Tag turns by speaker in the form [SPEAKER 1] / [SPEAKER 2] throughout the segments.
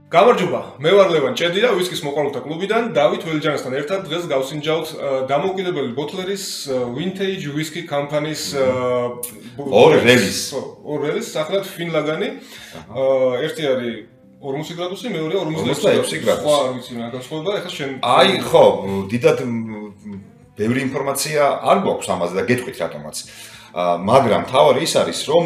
[SPEAKER 1] გამარჯობა, მე ვარ ლევან ჭედია, ვისკის მოყვარულთა კლუბიდან, დავით ველჯანესთან ერთად დღეს გავსინჯავთ დამოუკიდებელი ბოთლერის Vintage Whisky Company-ს
[SPEAKER 2] ორ რელის, სახელად ფინლაგანი.
[SPEAKER 1] ერთი არის 40 გრადუსი, მეორე
[SPEAKER 2] 46 გრადუსი.
[SPEAKER 1] სხვა არ ვიცი რა განსხვავება, ეხლა შენ
[SPEAKER 2] აი ხო, დიდად ბევრი ინფორმაცია არ გვაქვს ამაზე და გეტყვით რატომაც. მაგრამ თავარი ის არის, რომ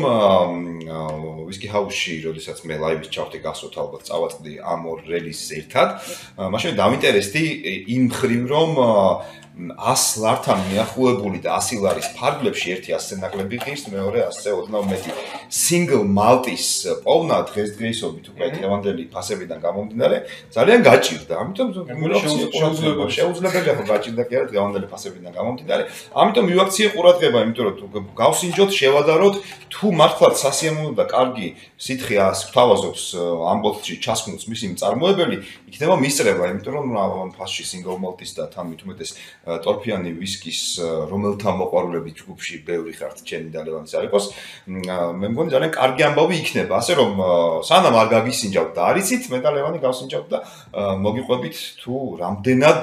[SPEAKER 2] Whisky House-ში, როდესაც მე ლაივის ჩავხდი გასვოთ ალბათ წავაწყდი ამ ორ რელის ერთად, მაშინ დავინტერესდი იმ მხრივ, რომ 100 ლართან მიახლოებული და 100 ლარის ფარგლებში ერთი 100 ნაკლები ღირს, მეორე 120 single malt-ის პოვნა დღესდღეობით უკვე დღევანდელი ფასებიდან გამომდინარე, ძალიან გაჭირდა. ამიტომ შეუძლებელია ხო გაჭირდა კი არა დღევანდელი ფასებიდან გამომდინარე. ამიტომ მივაქციე ყურადღება, იმიტომ რომ გავსინჯოთ, შევადაროთ, თუ მართლაც სასიამოვნო და კარგი სითხე გვთავაზობს ამ ბოთლში ჩასხმულს მისი მწარმოებელი, იქნება მისწრება, იმიტომ რომ ამ ფასში single malt-ის და თან მით უმეტეს ტორფიანი ვისკის რომელთა მოყვარულები ჯგუფში ბევრი ხართ ჩემი და ლევანის არ იყოს. მე მგონი ძალიან კარგი ამბავი იქნება, ასე რომ სანამ არ გაგისინჯავთ და არიცით, მე და ლევანი გავსინჯავთ და მოგიყვებით თუ რამდენად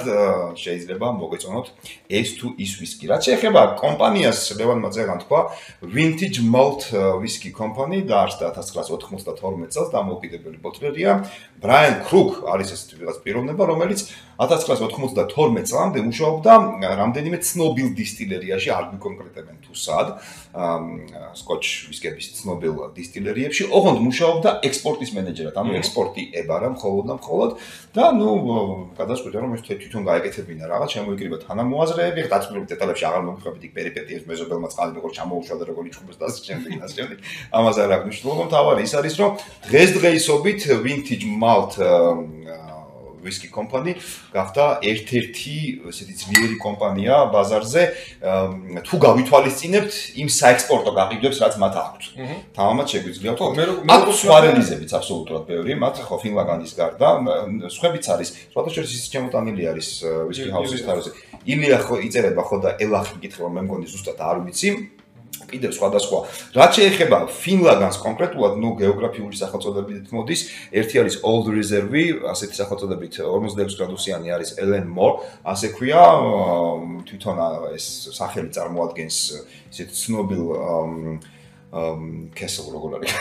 [SPEAKER 2] შეიძლება მოგეწონოთ ეს თუ ის ვისკი. რაც შეეხება კომპანიას, ლევანმა წეგან თქვა Vintage Malt Whisky Company და არის 1992 წელს დამოუკიდებელი ბოთლერია. Brian Crook არის ეს ვიღაც პიროვნება, რომელიც 1992 წლამდე მუშაობდა რამდენიმე ცნობილ დისტილერიაში, არ გვიკონკრეტებენ თუ სად, Scotch whisky-ების ცნობილ დისტილერიებში, ოღონდ მუშაობდა ექსპორტის მენეჯერად, ანუ ექსპორტი ებარა მხოლოდ და გადაწყვიტა რომ ეს თვითონ გაეკეთებინა რაღაც, შემოიკრიბა თანამოაზრეები, დაწვრილებით დეტალებში აღარ მოგიყვებით იქ პერიპეტიებს, მეზობელმა წყალი როგორ ჩამოუშვა და როგორ იჭუბეს და ასე შემდეგ. ამაზე არ აქვს მნიშვნელობა, თავარი ის არის, რომ დღესდღეობით Vintage Malt Whisky Company გახდა ერთ-ერთი ესეთი ძლიერი კომპანია ბაზარზე, თუ გავითვალისწინებთ იმ საექსპორტო გაყიდვებს, რაც მათ აქვთ. თამამად შეგვიძლია ვთქვათ, აქვს სხვა რელიზებიც აბსოლუტურად ბევრი, მათ ხო ფინლაგანის გარდა, სხვებიც არის, სხვადასხვა ის ჩემოტანილი არის Whisky House-ის თავზე. ილია ხო იწერება ხო და ელახი მკითხება, მე მგონი ზუსტად არ ვიცი. კიდევ სხვადასხვა. რაც შეეხება ფინლაგანს კონკრეტულად, გეოგრაფიული სახელწოდებებით მოდის, ერთი არის Old Reserve, ასეთი სახელწოდებით 46 გრადუსიანი არის Ellenmore, ასე ქვია, თვითონ ეს სახელი წარმოადგენს ისეთ ცნობილ Castle როგორ არის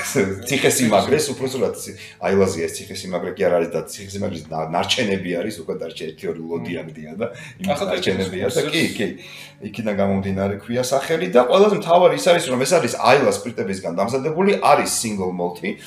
[SPEAKER 2] ციხესიმაგრეს, უბრალოდ აილაზია ეს ციხესიმაგრე კი არ არის და ციხესიმაგრის ნარჩენები არის, უკვე ერთი ორი ლოდი აგდია და იმ ნარჩენებია და კი, იქიდან გამომდინარე ქვია სახელი და ყველაზე მთავარი ის არის, რომ ეს არის აილა სპირტებისგან დამზადებული, არის single malt-ი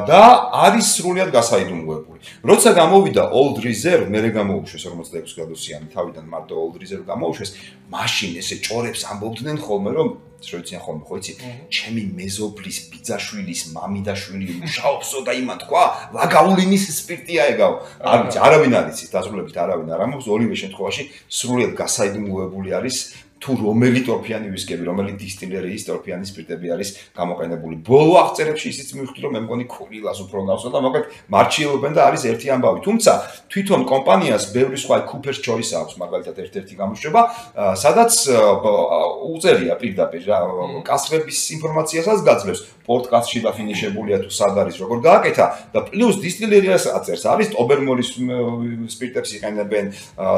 [SPEAKER 2] და არის სრულიად გასაიდუმლოებული. როცა გამოვიდა Old Reserve, მერე გამოუშვეს 46 გრადუსიანი, თავიდან მარტო Old Reserve გამოუშვეს, მაშინ ესე ჭორებს ამბობდნენ ხოლმე, რომ შევიციან ხოლმე, ხო იცი, ჩემი მეზობლის ბიძაშვილის მამიდაშვილი მუშაობსო და იმან თქვა, ლაგაულინის სპირტია ეგაო. არ ვიცი, არავინ არ იცის, დაზრუნებით არავინ არ ამბობს, ორივე შემთხვევაში სრულიად გასაიდუმლოებული არის თუ რომელი ტორფიანი ვისკები, რომელი დისტილერიის ტორფიანი სპირტები არის გამოყენებული. ბოლო აღწერებში ისიც მივხვდი, რომ მე მგონი ქულილას უფრო გავსვა და მოკლედ მარჩიელობენ და არის ერთი ამბავი. თუმცა თვითონ კომპანიას ბევრი სხვა Cooper's Choice აქვს, მაგალითად ერთ-ერთი გამოშვება, სადაც უწერია პირდაპირ კასრების ინფორმაციასაც გაძლევს. პორტკასში დაფინიშებულია თუ სად არის, როგორ გააკეთა და პლუს დისტილერიას აწერს. არის Tobermory-ის სპირტებს იყენებენ,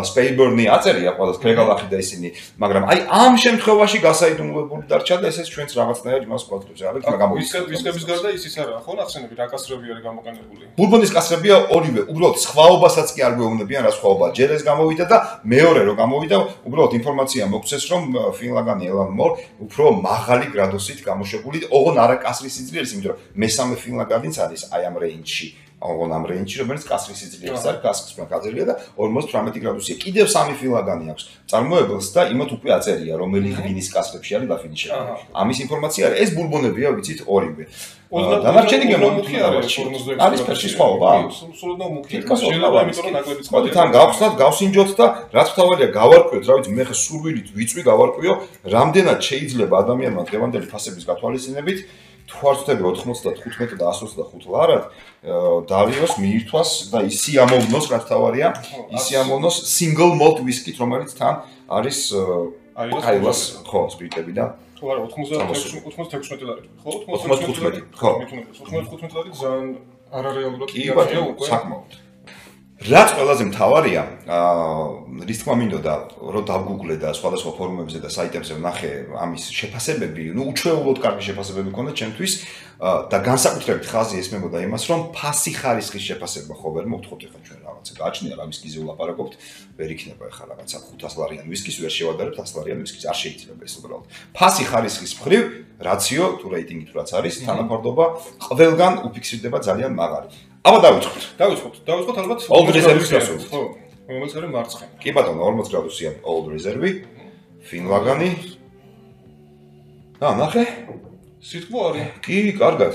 [SPEAKER 2] Speyburn-ი აწერია ყველა კრეგალახი და ისინი, მაგრამ აი ამ შემთხვევაში გასაიდუმლოებული დარჩა და ესეც ჩვენც რაღაცნაირად იმას გვაძლევს, რა ვიცი, მაგრამ
[SPEAKER 1] ვისკების გარდა ის არა, ხო, ახსენები რა კასრები არის გამოყენებული.
[SPEAKER 2] ბურბონის კასრებია ორივე, უბრალოდ სხვაობასაც კი არ გვეუბნებიან რა სხვაობაა. ჯერ ეს გამოვიდა და მეორე რო გამოვიდა, უბრალოდ ინფორმაცია მოგცეს, რომ ფინლაგანი Ellenmore უფრო მაღალი გრადუსით გამოშვებული, ოღონ არა კასრის სიძლიერის, იმიტომ რომ მესამე ფინლაგანიც არის აი ამ რეინჯში. ოღონ ამ რეინჯში, რომელიც კასრის სიძლიერის არის, კასრის მაგაზია და 48 გრადუსია. კიდევ სამი ფინლაგანი აქვს წარმოებელს და იმათ უკვე აწერია, რომელი ღვინის კასრებში არის დაფინიშებული. ამის ინფორმაცია არის, ეს ბურბონებია, ვიცით, ორივე. დანარჩენი გემონთი არის ფერში სხვაობა.
[SPEAKER 1] სულ მუქი.
[SPEAKER 2] შეიძლება იმიტომ რომ ნაკლები წყალი. თან გავხსნათ, გავსინჯოთ და რაც თავარია გავარკვიოთ, რა ვიცი, მე ხე სურვილით ვიწვი გავარკვიო, რამდენად შეიძლება ადამიანმა დღევანდელი ფასების გათვალისწინებით თუ არ ვწდები 95 და 125 ლარად დავიოს მიირთვას და ისი ამოვნოს რაც თავარია, ისი ამოვნოს single malt whisky, რომელიც თან არის აილას ხო სპირტები და
[SPEAKER 1] თუ არა 96 ლარი, ხო?
[SPEAKER 2] 95, ხო.
[SPEAKER 1] 95 ლარი ძალიან არარეალურად
[SPEAKER 2] კი ბატონო, საკმაოდ. რაც ყველაზე მთავარია, რის თქმა მინდოდა, რომ დავგუგლე და სხვადასხვა ფორუმებზე და საიტებზე ვნახე ამის შეფასებები, ну უჩვეულოდ კარგი შეფასებები ქონდა ჩემთვის და განსაკუთრებით ხაზი ესმებოდა იმას, რომ ფასი ხარისხის შეფასება ხო ვერ მოვთხოვთ ეხლა ჩვენ რაღაცა. გააჩნია რა ვისკიზე ვლაპარაკობთ, ვერ იქნება ეხლა რაღაცა 500 ლარიან ვისკის ვერ შევადარებთ 100 ლარიან ვისკის, არ შეიძლება ეს უბრალოდ. ფასი ხარისხის მხრივ, რაციო თუ რეიტინგი თუ რაც არის, თანაფარდობა ყველგან უფიქსირდება ძალიან მაღალი. აბა დავიწყოთ ალბათ Old Reserve-ის გასულით.
[SPEAKER 1] ხო, რომელიც არის მარცხენა.
[SPEAKER 2] კი ბატონო, 40 გრადუსიანი Old Reserve, ფინლაგანი. ნახე?
[SPEAKER 1] სიტყვა არის.
[SPEAKER 2] კი, კარგად.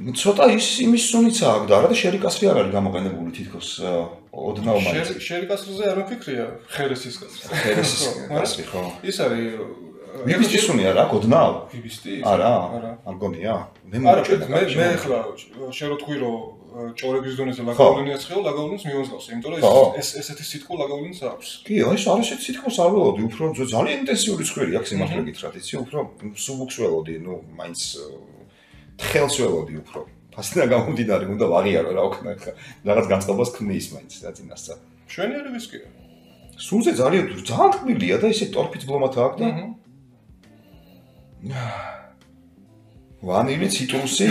[SPEAKER 2] ცოტა იმის სუნიცაა აქ და არა და შერიკასრი არ არის გამოყენებული თითქოს ოდნავ მაინც.
[SPEAKER 1] შერიკასრზე არ მიფიქრია, ხერესის კასრი.
[SPEAKER 2] ხერესის კასრი, ხო.
[SPEAKER 1] ის არის
[SPEAKER 2] ბიბისტის სუნია რა, ოდნავ?
[SPEAKER 1] ბიბისტის?
[SPEAKER 2] არა.
[SPEAKER 1] არა.
[SPEAKER 2] არ გონია?
[SPEAKER 1] მე ახლა შენ რო თქვი რომ ჭორების დონეზე ლაგაულინიაც ხეო, ლაგაულინს მივაზგავს, იმიტომ რომ ესეთი სიტყვა ლაგაულინს აქვს.
[SPEAKER 2] კი, ეს არ ესეთი სიტყვას არ ველოდი, უფრო ძალიან ინტენსიური ცხვირი აქვს იმართლა გითხრათ, იცი, უფრო სუბუქს ველოდი, ну, მაინც თხელს ველოდი უფრო. ფასიდან გამომდინარე, უნდა ვაღიარო რა ვქნა ხა. რაღაც განწყობას ქმნის მაინც რა წინასწარ.
[SPEAKER 1] შვენიერი ვისკია.
[SPEAKER 2] სულზე ძალიან თბილია და ისე ტორფიც ბლომათა აქვს და ვანილი, ციტრუსი.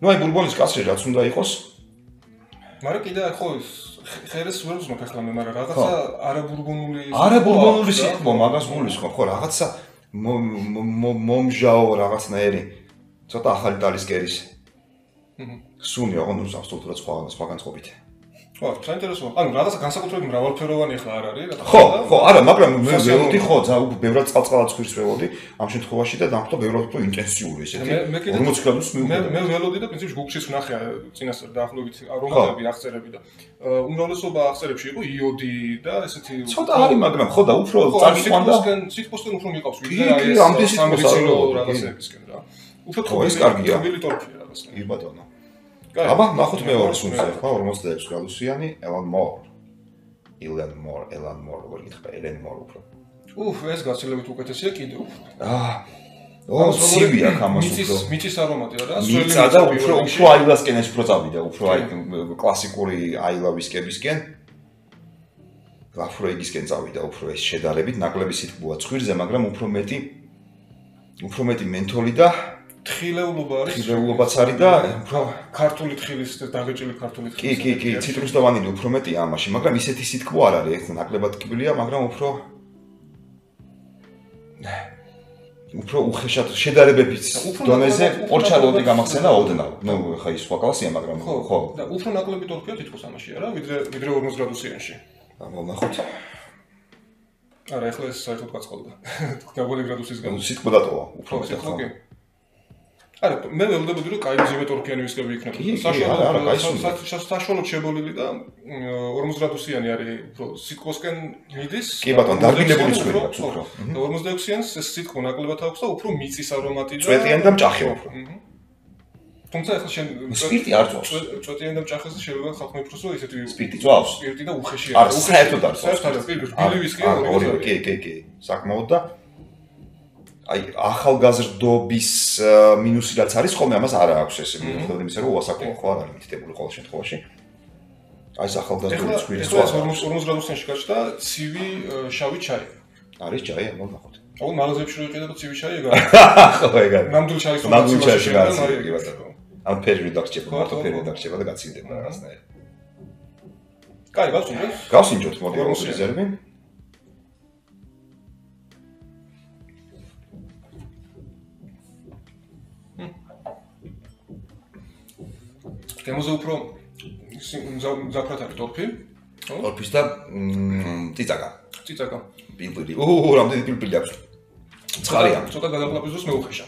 [SPEAKER 2] ну აი ბურბონის კასრი რაც უნდა იყოს.
[SPEAKER 1] მაგრამ კიდე ხო ხერეს ვერ ვზნობ ახლა მე, მაგრამ რაღაცა არაბურბონული
[SPEAKER 2] სიტყვა მაგას გულისხმობ, ხო რაღაცა მომჟაო რაღაცნაირი. ცოტა ახალი ტალისკერის. სუნი აღონ უსაბსოლუტურად სხვაგან წყობით.
[SPEAKER 1] ხო, საინტერესოა. ანუ რაღაცა განსაკუთრებით მრავალფეროვანი ახლა არ არის, რა თქმა
[SPEAKER 2] უნდა. ხო, არა, მაგრამ მე ველოდი ხო, ბევრად წყალწყალად ცხვირს ველოდი ამ შემთხვევაში და დამხტო ბევრად უფრო ინტენსიური ესეთი 40 გრადუსს მივუყურე.
[SPEAKER 1] მე ველოდი და პრინციპში გუგლშიც ვნახე წინასწარ დაახლოებით არომატები აღწერები და უმრავლესობა აღწერებში იყო იოდი და ესეთი
[SPEAKER 2] ცოტა არის, მაგრამ ხო და უფრო წარსვანდა
[SPEAKER 1] სიტყვასთან უფრო მიყავს
[SPEAKER 2] ვიდრე ეს სამედიცინო
[SPEAKER 1] რაღაცებისკენ რა. უფრო
[SPEAKER 2] ეს კარგია.
[SPEAKER 1] თბილი ტორფია რაღაცა.
[SPEAKER 2] კი ბატონო. აბა, ნახოთ მეორე სუნზე ხო 46 გრადუსიანი Ellen Moore, როგორ გითხრა, Ellen Moore უფრო.
[SPEAKER 1] ეს გაცილებით უკეთესია კიდე უფრო.
[SPEAKER 2] ცივი აქ ამას უფრო.
[SPEAKER 1] მიწის არომატი არა?
[SPEAKER 2] მიწა და უფრო აილასკენ ეს უფრო წავიდა, უფრო აი კლასიკური აილა ვისკებისკენ. ლაფროიგისკენ წავიდა უფრო ეს შედარებით, ნაკლები სიტყვაა ცხვირზე, მაგრამ უფრო მეტი მენთოლი და
[SPEAKER 1] თხილეულობა არის.
[SPEAKER 2] თხილეულობაც არის და უფრო
[SPEAKER 1] ქართული თხილის და დაგეჭილი ქართული თხილის.
[SPEAKER 2] კი, ციტრუს და ვანილი უფრო მეტია ამაში, მაგრამ ისეთი სიტყვა არ არის, ეხლა ნაკლებად ტკბილია, მაგრამ უფრო უხეშად შედარებებით დონეზე ორჩარლოტი გამახსენა ოდნავ. ну, ხა ის სხვა კლასია, მაგრამ ხო.
[SPEAKER 1] და უფრო ნაკლები ტორფია თითქოს ამაში არა, ვიდრე 40 გრადუსიანში.
[SPEAKER 2] მოვნახოთ.
[SPEAKER 1] არა, ეხლა ეს საერთოდ გაწყალდა. დაბალი გრადუსის გამო.
[SPEAKER 2] სიტყვა დატოვა, უფრო მეტად ხო.
[SPEAKER 1] არა, მე ველოდებოდი რომ კაი მძიმე ტორფიანი ვისკები იქნება. საშუალოდ შებოლილი და 40 გრადუსიანი არის, უფრო სიტყვასკენ მიდის.
[SPEAKER 2] კი ბატონო, დაგინებული ცხვირი აქვს უფრო.
[SPEAKER 1] და 46-იანს ეს სიტყვა ნაკლებად აქვს და უფრო მიწის არომატი და
[SPEAKER 2] წვეტიანი და მჭახე უფრო.
[SPEAKER 1] თუმცა ახლა შენ
[SPEAKER 2] სპირტი არ წავს.
[SPEAKER 1] წვეტიანი და მჭახეზე შეიძლება ხალხმა იფროსო ისეთი
[SPEAKER 2] სპირტი წავს.
[SPEAKER 1] სპირტი და უხეშია.
[SPEAKER 2] არ საერთოდ არ წავს.
[SPEAKER 1] საერთოდ კი, ბილი ვისკია ორი.
[SPEAKER 2] კი, საკმაოდ და აი ახალგაზრდობის მინუსი რაც არის ხოლმე ამას არ აქვს ეს მიუხედავად იმისა რომ უასაკოა ხო არ არის მითითებული ყოველ შემთხვევაში აი ეს ახალგაზრდობის ცხვირის
[SPEAKER 1] ეს 40 გრადუსიანში გაჩნდა ცივი შავი ჩაი
[SPEAKER 2] არის ჩაი მოგნახოთ
[SPEAKER 1] აუ მაღაზიებში რო იყიდება ცივი ჩაი ეგ
[SPEAKER 2] ხო ეგ არის
[SPEAKER 1] ნამდვილ ჩაის
[SPEAKER 2] ჩაიში გაცილდება ამ ფერი დაგჭება მარტო ფერი დაგჭება და გაცილდება რაღაცნაირად
[SPEAKER 1] კაი
[SPEAKER 2] გავსინჯოთ მოდი ორს რეზერვი
[SPEAKER 1] გემოზე უფრო ზაფრად არის ტორფი.
[SPEAKER 2] ტორფის და წიწაკა. პილპილი. რამდენი პილპილი აქვს? ცხარია.
[SPEAKER 1] ცოტა გადაყლაპის დროს მეუხეშა.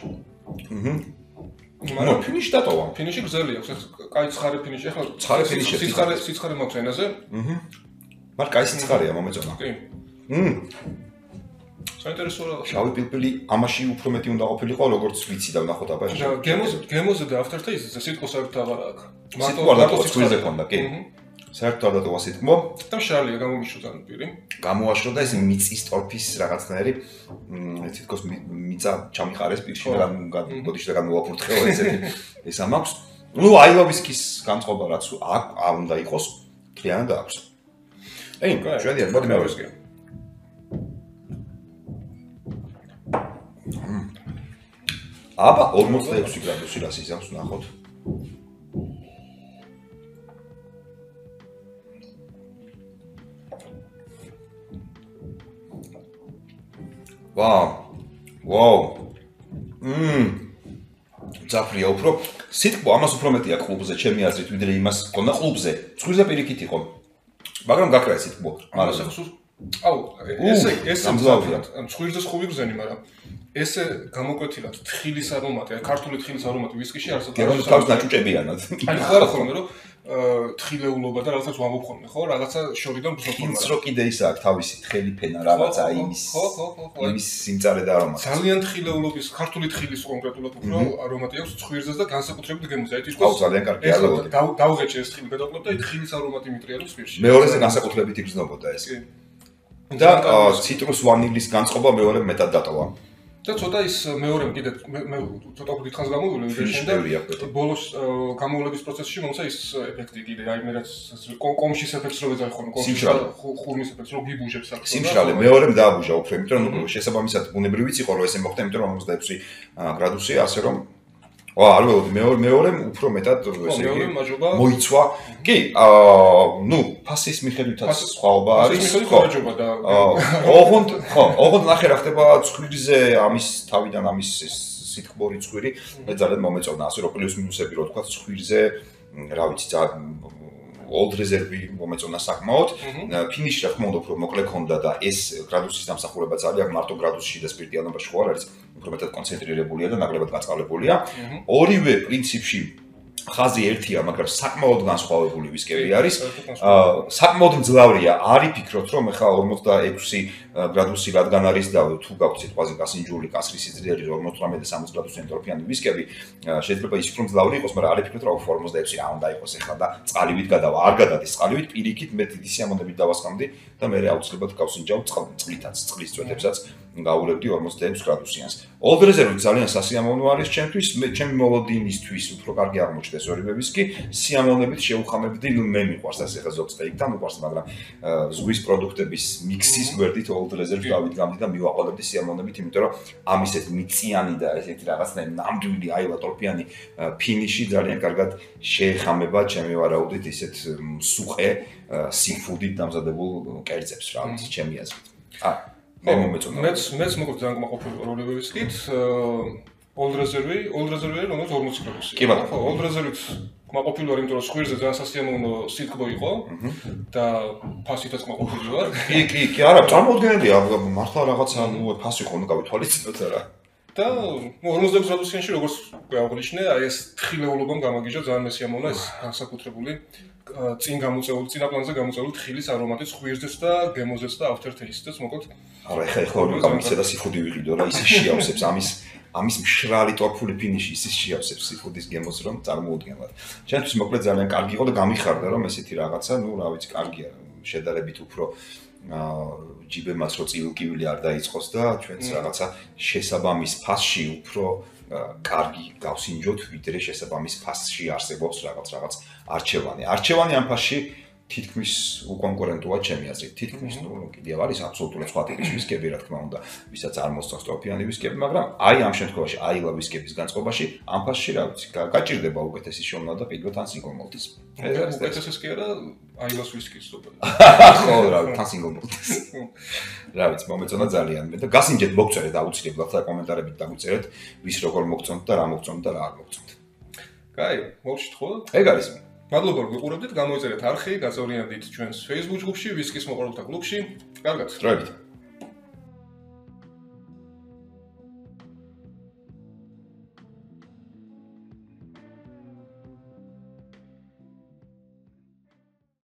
[SPEAKER 2] მაგრამ ფინიში დატოვა.
[SPEAKER 1] ფინიში გრძელი აქვს. კაი ცხარე ფინიში. ახლა
[SPEAKER 2] ცხარე ფინიში.
[SPEAKER 1] სიცხარე მაქვს ენაზე.
[SPEAKER 2] მაგრამ კაი სიცხარეა მომეწონა.
[SPEAKER 1] კი. საინტერესოა.
[SPEAKER 2] შავი პილპილი ამაში უფრო მეტი უნდა ყოფილიყო, როგორც ვიცი და ვნახოთ აბა.
[SPEAKER 1] გემოზე და after taste-ზე სიტყვა საერთოდ აღარ აქვს.
[SPEAKER 2] სიტყვა დატოვა ცხვირზე ქონდა, კი. საერთოდ არ დატოვა სიტყვა.
[SPEAKER 1] და მშრალია გამომიშვა ძალიან პირი.
[SPEAKER 2] გამოაშრო და ეს მიწის ტორფის რაღაცნაირი თითქოს მიწა ჩამიყარეს პირში და ბოდიში და გამოვაფურთხეო ესეთი. ეს ამაქვს. ნუ აილა ვისკის განწყობა რაც არ უნდა იყოს, თლიანად აქვს. აი, შევედით, მოდი მეორე. აბა 46 გრადუსი რას იზამს ნახოთ. ვაუ. ძაფრია უფრო სიტყვა ამას უფრო მეტია კლუბზე, ჩემი აზრით, ვიდრე იმას ქონდა კლუბზე. ცხვირზე პირიქით იყო. მაგრამ გაქრა ეს სიტყვა.
[SPEAKER 1] მაგრამ აუ, ეს ცხვირზე ხუვირზენი, მაგრამ ესე გამოკვეთილად თხილის არომატი, ქართული თხილის არომატი ვისკიში
[SPEAKER 2] არსებობს. თავს დაჭუჭებიანად.
[SPEAKER 1] აი ხარ ხოლმე რომ თხილეულობა და რაღაცას ვამბობ ხოლმე, ხო? რაღაცა შორიდან ბრძოლდება.
[SPEAKER 2] ის რო კიდე ის აქვს თავისი თხელი ფენა რაღაცა იმის. იმის სიმწარე და არომატი.
[SPEAKER 1] ძალიან თხილეულობის, ქართული თხილის კონკრეტულად უფრო არომატი აქვს ცხვირზე და განსაკუთრებით გემოზე. აი თვითონ
[SPEAKER 2] ძალიან კარგი არომატი.
[SPEAKER 1] დავღეჭე ეს თხილი გადავკლებ და აი თხილის არომატი მიტრიალებს პირში.
[SPEAKER 2] მეორეზე განსაკუთრებით იგრძნობოდა ეს. და ციტრუს ვანილის განწყობა მეორე მეტად დატოვა.
[SPEAKER 1] და ცოტა ის მეორემ კიდე მე ცოტა უფრო დიდხანს გამოვიდა და ბოლოს გამოვლების პროცესში მომცა ის ეფექტი კიდე აი მე რაც კომშის ეფექტს რო ვეძახი ხოლმე კომშის ხურმის ეფექტს რო გიბუჟებს აქ
[SPEAKER 2] სიმშრალე მეორემ დააბუჟა უფრო იმიტომ რომ შესაბამისად ბუნებრივიც იყო რომ ესე მოხდა იმიტომ რომ 46 გრადუსია ასე რომ არ ველოდი მეორემ უფრო მეტად ესე იგი მოიცვა კი ნუ ფასის მიხედვითაც სხვაობა არის ოღონდ ნახე რა ხდება ცხვირზე ამის თავიდან ამის სიტყვორი ცხვირი მე ძალიან მომეწონა ასე რომ პლუს მინუსები რო თქვა ცხვირზე რა ვიცი old reserve მომეწონა საკმაოდ ფინიში რა თქმა უნდა უფრო მოკლე ქონდა და ეს გრადუსის დამსახურება ძალიან მარტო გრადუსში და სპირტიანობაში ხო არ არის უფრო მეტად კონცენტრირებულია და ნაკლებად გაწყალებულია ორივე პრინციპში ხაზი ერთია მაგრამ საკმაოდ განსხვავებული ვისკები არის საკმაოდ მძლავრია არ იფიქროთ რომ ეხლა 46 გრადუსი რადგან არის და თუ გაქვთ სიტყვაზე გასინჯული კასრის სიძლიერე 58 და 60 გრადუსი ენტროპიანი ვისკები შეიძლება ის უფრო მძლავრი იყოს მაგრამ არ იფიქროთ რომ 46 რა უნდა იყოს ეხლა და წყალივით გადავა არ გადადის წყალივით პირიქით მე დიდი სიამოვნებით დავასხამდი და მე აუცილებლად გავსინჯავ წყლითაც წყლის წვედებსაც გავულებდი 46 გრადუსიანს old reserve ძალიან სასიამოვნო არის ჩემთვის ჩემი მოლოდინისთვის უფრო კარგი აღმოჩნდა ეს ორივე ვისკი სიამოვნებით შეუხამებდი ნუ მე მიყვარს ასე ხა ზოგ სტეიკთან უყვარს მაგრამ ზღვის პროდუქტების მიქსის გვერდით old reserve გავიდგამდი და მივაყოლებდი სიამოვნებით იმიტომ რომ ამის ეს მიწიანი და ესეთი რაღაცნაირი ნამდვილი აილატორფიანი ფინიში ძალიან კარგად შეეხამება ჩემი ვარაუდით ისეთ სუყე seafood-ით დამზადებულ კერძებს რა ვიცი ჩემი აზრით მე მომეწონა
[SPEAKER 1] მეც მოკლედ ძალიან გმაყოფილი ორივე ვისკით old reserve რომელიც 40 გრადუსია.
[SPEAKER 2] კი ბატონო.
[SPEAKER 1] old reserve-ით გმაყოფილი ვარ, იმიტომ რომ სხვირზე ძალიან სასიამოვნო სიტყვა იყო და ფასითაც გმაყოფილი ვარ.
[SPEAKER 2] კი, არა, წარმოუდგენელია, მართლა რაღაცა ფასი ხო უნდა გავითვალისწინოთ არა.
[SPEAKER 1] და 46 გრადუსიანში როგორც აღნიშნე, აი ეს თხილეულობამ გამაგიჟა ძალიან მესიამოვნა ეს განსაკუთრებული წინა პლანზე გამოწეული თხილის არომატი სხვირზეც და გემოზეც და after taste-ს მოკლედ.
[SPEAKER 2] არა, ეხლა უნდა გამიცე და სიფუდი ვიყიდო რა, ისე შეავსებს ამის მშრალი ტორფული ფინიში ისე შეავსებს სიფუდის გემოს რომ წარმოუდგენლად. ჩემთვის მოკლედ ძალიან კარგი იყო და გამიხარდა რომ ესეთი რაღაცა, ნუ რა ვიცი, კარგია, შედარებით უფრო ჯიბემაც რო წილკივილი არ დაიწყოს და ჩვენც რაღაცა შესაბამის ფასში უფრო კარგი გავსინჯოთ ვიდრე შესაბამის ფასში არსებობს რაღაც არჩევანი. არჩევანი ამ ფასში თითქმის უკონკურენტოა ჩემი აზრით. თითქმის ნუ კიდევ არის აბსოლუტურად სხვა ტიპის ვისკები, რა თქმა უნდა, ვისაც არ მოსწონს ტროფიანი ვისკები, მაგრამ აი ამ შემთხვევაში აილა ვისკების განწყობაში ამ ფასში რა ვიცი, გაჭირდება უკეთესი შოვნა და პირველ თან single malt-ის.
[SPEAKER 1] ეს არის უკეთესიც კი არა, აილას ვისკის ზოგადად.
[SPEAKER 2] ხო, რა, თან single malt-ის. რა ვიცი, მომეწონა ძალიან მე და გასინჯეთ მოგწერეთ აუცილებლად და კომენტარებით დაგვიწერეთ, ვის როგორ მოგწონთ და რა მოგწონთ და რა არ მოგწონთ. კაი, მოვშით ხო? ეგ არის. მადლობა რომ გიყურებდით, გამოიწერეთ არხი, გაწევრიანდით ჩვენს Facebook ჯგუფში, ვისკის მოყვარულთა კლუბში. კარგად.